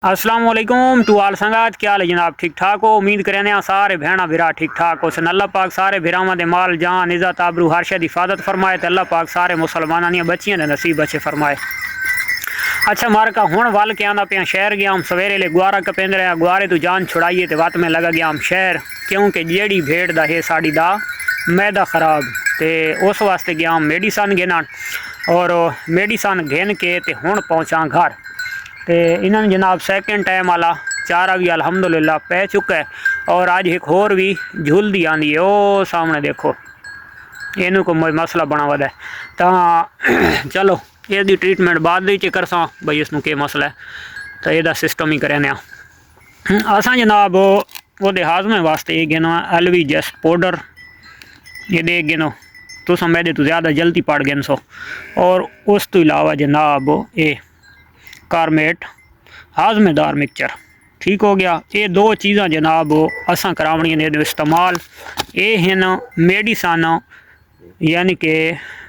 अस्सलाम वालेकुम टू आल संगात, क्या हाल है जनाब? ठीक ठाक हो? उम्मीद करें सारे भैन भरा ठीक ठाक हो। अल्लाह पाक सारे भरावां दे माल जान इज़्ज़त आबरू हर शे दी हिफाजत फरमाए तो अल्लाह पाक सारे मुसलमानां दी बच्चियां दे नसीब अच्छे फरमाए। अच्छा मारका हुण वल के आंदा पिया शहर गया हम सवेरे ले गुआरा कपेंद रहा गुआरे तो जान छुड़ाइए तो वत में लगा गया हम शहर, क्योंकि जेड़ी भेड़ दा है साड़ी दा मैदा खराब तो उस वास्ते गया हम मेडिसन गिनन और मेडिसन गिन के ते हुण पहुँचा घर। तो इन्होंने जनाब सैकेंड टाइम वाला चारा भी अल्हम्दुलिल्लाह पै चुका है और अज एक होर भी झुलदी आंदी है। ओ सामने देखो इनू कोई मसला बना वदा है तो चलो इसकी ट्रीटमेंट बाद करसा बई इसनू के मसला है तो यदा सिस्टम ही करें। असा जनाब वो हाजमे वास्ते ये गिनो LVGS पाउडर ये दे गिनो तुस मैदे तो ज़्यादा जल्दी पड़ गिन सो। और उस तो इलावा जनाब ये कारमेट हाजमेदार मिक्सचर ठीक हो गया। ये दो चीज़ा जनाब असा करावनियां ने इस्तेमाल। ये हैं मेडिसन यानी कि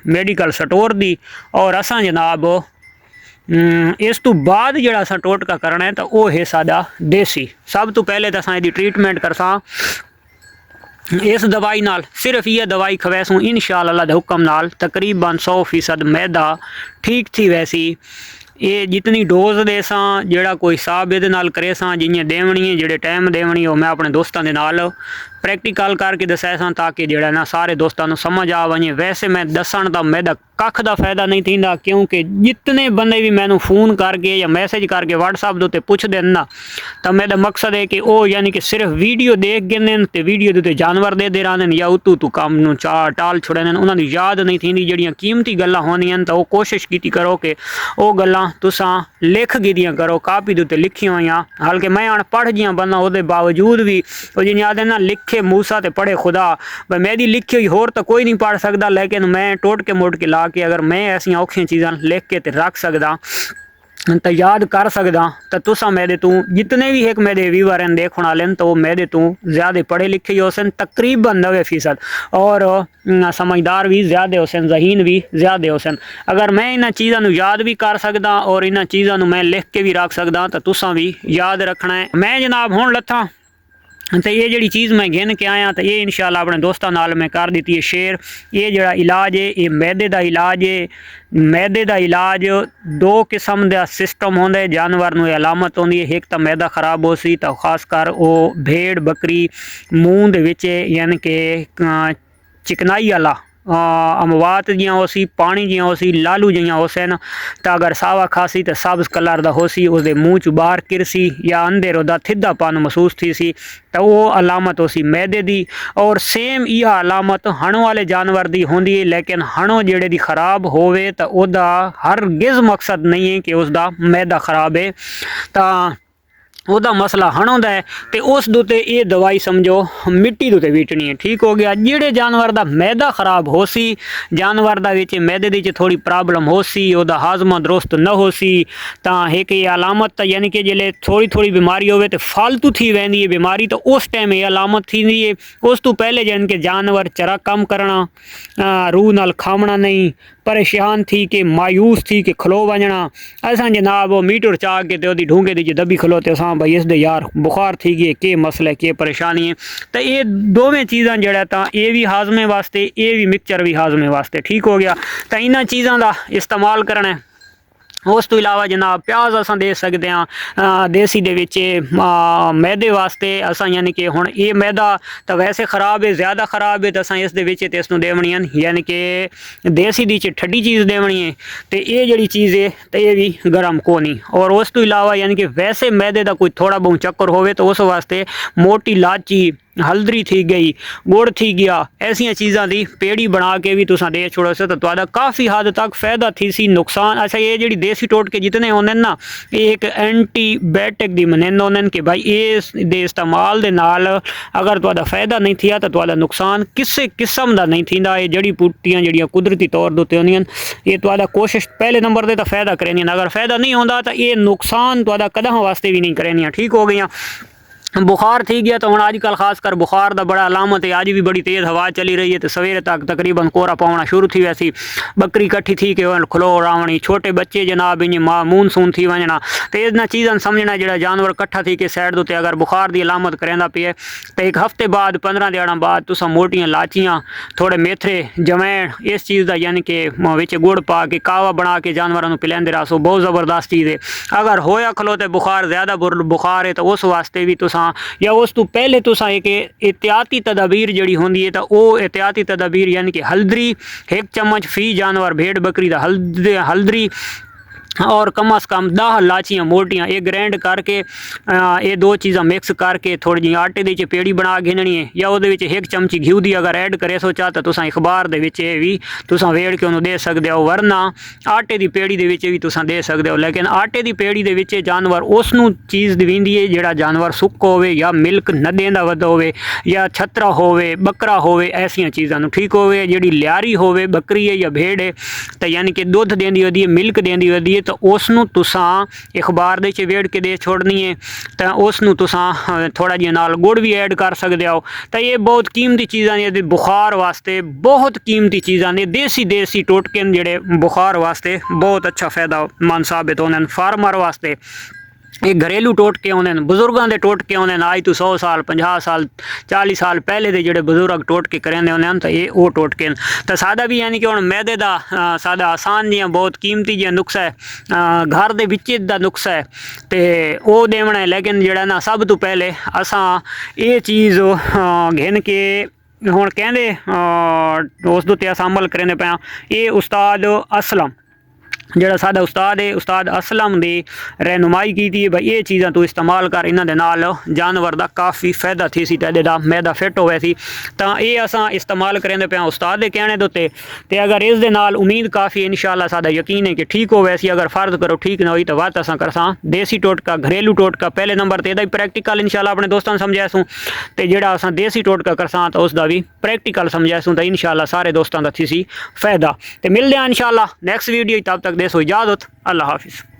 मेडिकल स्टोर दी और असा जनाब इस तो बाद जड़ा असा टोटका करना है तो वह है सादा देसी। सब तो पहले तो असा इसकी ट्रीटमेंट करसा इस दवाई नाल, सिर्फ ये दवाई खवैसूँ इंशाअल्लाह दे हुक्म नाल तकरीबन 100% मैदा ठीक थी। वैसी ये जितनी डोज दे सां जेड़ा कोई हिसाब ये नाल करे सां जियां देवनी है जेड़े टाइम देवनी हो मैं अपने दोस्तों के नाल प्रैक्टिकल करके दसाया सां ताकि जेड़ा ना सारे दोस्तों को समझ आ वजे। वैसे मैं दसन तो मैदा कख का फायदा नहीं थींदा, क्योंकि जितने बंदे भी मैनू फोन करके या मैसेज करके व्हाट्सअप के उत्ते पुछदे हैं ना तो मेरा मकसद है कि वो यानी कि सिर्फ वीडियो देख गिने तो वीडियो के उत्ते जानवर दे रहते या उतू तू काम नू टाल छुड़े उन्होंने याद नहीं थी जड़ियाँ कीमती गल्लां होंदियां तो वो कोशिश की करो कि वो गल्लां तुसां लिख गिदियाँ करो कापी के उत्ते लिखियां हुई। हल्कि मैं अनपढ़ जियां बंदा वो बावजूद भी वो जिन्हें आदे ना लिखे मूसा तो पढ़े खुदा, भाई मेरी लिखी हुई होर तो कोई नहीं पढ़ सकता, लेकिन मैं टोट के मोट के ला के अगर मैं ऐसियां औखियां चीज़ां लिख के ते रख सकदा तो याद कर सकदा तो तुसा मेरे तू जितने भी एक मेरे व्यूवर हैं देखने वाले तो वो मेरे तू ज़्यादा पढ़े लिखे ही होसन तकरीबन 90% और समझदार भी ज़्यादा होसन ज़हीन भी ज़्यादा होसन। अगर मैं इन्हां चीज़ों याद भी कर सकदा और इन्हां चीज़ों मैं लिख के भी रख सकदा तो तुसा भी याद रखना है। मैं जनाब हुण लथा तो ये जड़ी चीज़ मैं गिन के आया तो ये इंशाल्लाह अपने दोस्तों नाल मैं कर दी है शेयर। ये जड़ा इलाज है ये मैदे का इलाज है। मैदे का इलाज दो किस्म का सिस्टम होंगे जानवर नूं अलामत होंदी है। एक तो मैदा खराब हो सी तो खासकर वो भेड़ बकरी मूँह दे विच यानी कि चिकनाई वाला अमवात जियां हो सी पानी जियां हो सी लालू जियां हो सन तो अगर सावा खासी तो सब्ज कलर का हो सी उसके मूँह च बाहर किरसी या अंदर वह थिद्धापन महसूस थी सी तो वो अलामत हो सी मैदे दी। और सेम यह अलामत हणों वाले जानवर की होंदी है, लेकिन हणों जेड़े दी खराब होवे तो उसका हरगिज़ मकसद नहीं है कि उसका मैदा खराब है तो ਉਹਦਾ मसला हणों का है तो उस दुते ये दवाई समझो मिट्टी दुते वीटनी है। ठीक हो गया। जेड़े जानवर का मैदा खराब हो सी जानवर का विच मैदे दी थोड़ी प्रॉब्लम हो सी उसका हाजमा दुरुस्त न हो सी तो एक ये अलामत यानी कि जिले थोड़ी थोड़ी बीमारी होवे तो फालतू थी वेंदी है बीमारी तो उस टाइम ये अलामत थी है। उस तो पहले जन के जानवर चरा कम करना रूह नाल खावना नहीं परेशान थी कि मायूस थी कि खलो वजना असा जनाब वो मीटर चाह के तो ढूंगे दी दबी खलोते हाँ भाई इस दे यार बुखार थी गई के मसला के परेशानी है तो ये दोवें चीज़ा जड़ा तो ये भी हाजमे वास्ते ये भी मिक्सचर भी हाजमे वास्ते ठीक हो गया। तो इन्होंने चीज़ों का इस्तेमाल करना है। उस तो इलावा जनाब प्याज असां दे सकते हैं देसी दे विच मैदे वास्ते असां यानी कि हुण ये मैदा तो वैसे ख़राब है ज़्यादा ख़राब है तो असां इस दे विच ते इसनूं देवणी यानी कि देसी दी ठंडी चीज़ देवणी है तो ये जड़ी चीज़ है तो ये भी गर्म कोनी। और उस तो इलावा यानी कि वैसे मैदे का कोई थोड़ा बहुत चक्कर होवे तो उस वास्ते मोटी इलाची हल्दरी थी गई गुड़ थी गया ऐसिया चीज़ों की पेड़ी बना के भी तुसा दे छोड़ो से तो तुहाडा काफ़ी हद तक फायदा थी सी नुकसान। अच्छा ये जी देसी टोटके जितने होंगे ना ये एक एंटीबायोटिक की मनंद होंगे कि भाई ये दे इस्तेमाल दे नाल अगर तुहाडा फायदा नहीं थिया तो तुहाडा नुकसान किसी किस्म का नहीं थींदा। ये जड़ी बूटियां जड़ियाँ कुदरती तौर पर होंदियां ये तुहाडा कोशिश पहले नंबर पर तो फायदा करेंदियां, अगर फायदा नहीं होंदा तो ये नुकसान तुहाडा कदम वास्ते भी नहीं करेंदियां। ठीक हो गई। बुखार थी गया तो हम आजकल खासकर बुखार का बड़ा अलामत है। आज भी बड़ी तेज़ हवा चली रही है तो सवेरे तक तकरीबन कोहरा पवना शुरू थी वैसी बकरी कट्ठी थी कि खलो रावणी छोटे बच्चे जनाब इन मूनसून थी वजना तो इन्होंने चीज़ा समझना जो जानवर कट्ठा थी कि साइड उत्ते अगर बुखार की अलामत करेंदा पे तो एक हफ्ते बाद 15 दिहाड़ा बाद तुसा मोटियां लाचियां थोड़े मेथरे जवैन इस चीज़ का यानी कि विच गुड़ पा के कावा बना के जानवरों पिलांदे रहो। बहुत ज़बरदस्त चीज़ है। अगर होया खलोते बुखार ज़्यादा बुखार है तो उस वास्ते भी तुसा या उस तो पहले तुसा एक एहतियाती तदाबीर जड़ी होंदी है तो वो एहतियाती तदाबीर यानी कि हल्दरी 1 चम्मच फी जानवर भेड़ बकरी का हल्दरी और कम अज़ कम 10 लाचियाँ मोटियाँ ये ग्रैंड करके ये 2 चीज़ा मिक्स करके थोड़ी जी आटे दी पेड़ी बना घेनी है या वो 1 चमची घी दी अगर ऐड करे सो चाहता तुसा अखबार दे भी तुसा वेड़ के उन्होंने दे सकते हो वरना आटे की पेड़ी दे भी तुसा दे सकते हो। लेकिन आटे की पेड़ी दे जानवर उसनू चीज़ दींदी है जोड़ा जानवर सुक्क होवे या मिल्क न देंदा वध होवे या छतरा होवे बकरा होवे ऐसिया चीज़ों ठीक होवे जी लियारी होवे बकरी है या भेड़ है तो यानी कि दुध देंदी वधी है मिल्क देंदी वधी है तो उसनू तुसा अखबार दे वेड़ के दे छोड़नी है तो उसनू तुसा थोड़ा जी नाल गुड़ भी ऐड कर सकते हो। तो ये बहुत कीमती चीज़ां ने बुखार वास्ते बहुत कीमती चीज़ां ने देसी टोटके जेड़े बुखार वास्ते बहुत अच्छा फायदेमंद साबित होने फार्मर वास्ते। ये घरेलू टोटके होंगे बजुर्गों के टोटके होंगे आज तो 100 साल 50 साल 40 साल पहले के जोड़े बजुर्ग टोटके करेंदे होंगे तो ये वो टोटके तो सादा भी यानी कि हम मैदे का सादा आसान जी बहुत कीमती जी नुस्खा है घर के विच दा नुस्खा है तो वो देवना है। लेकिन जोड़ा ना सब तो पहले असा ये चीज़ घिन के हुण कहंदे उस दे अस अमल करेंदे पे ये उस्ताद असलम जोड़ा साडा उस्ताद है उस्ताद असलम की रहनुमाई की थी भाई ये चीज़ा तू इस्तेमाल कर इन्हां दे नाल जानवर का काफ़ी फायदा थी सी तेरे दा मैदा फिट होवे सी तो ये असां इस्तेमाल करेंदे पे उस्ताद के कहने दे उत्ते ते अगर इस दे नाल उम्मीद काफ़ी इंशाअल्लाह साडा यकीन है कि ठीक होवे सी। अगर फर्ज करो ठीक ना हुई तो बात असां करसां देसी टोटका घरेलू टोटका पहले नंबर ते भी प्रैक्टिकल इंशाअल्लाह अपने दोस्तों समझासूँ तो जोड़ा असां देसी टोटका करसां तो उसका भी प्रैक्टिकल समझासूँ तो इंशाअल्लाह सारे दोस्तों का थी सी फायदा। तो मिलते हैं इंशाअल्लाह नेक्स्ट वीडियो तब तक देसो इजाज़त अल्लाह हाफिज़।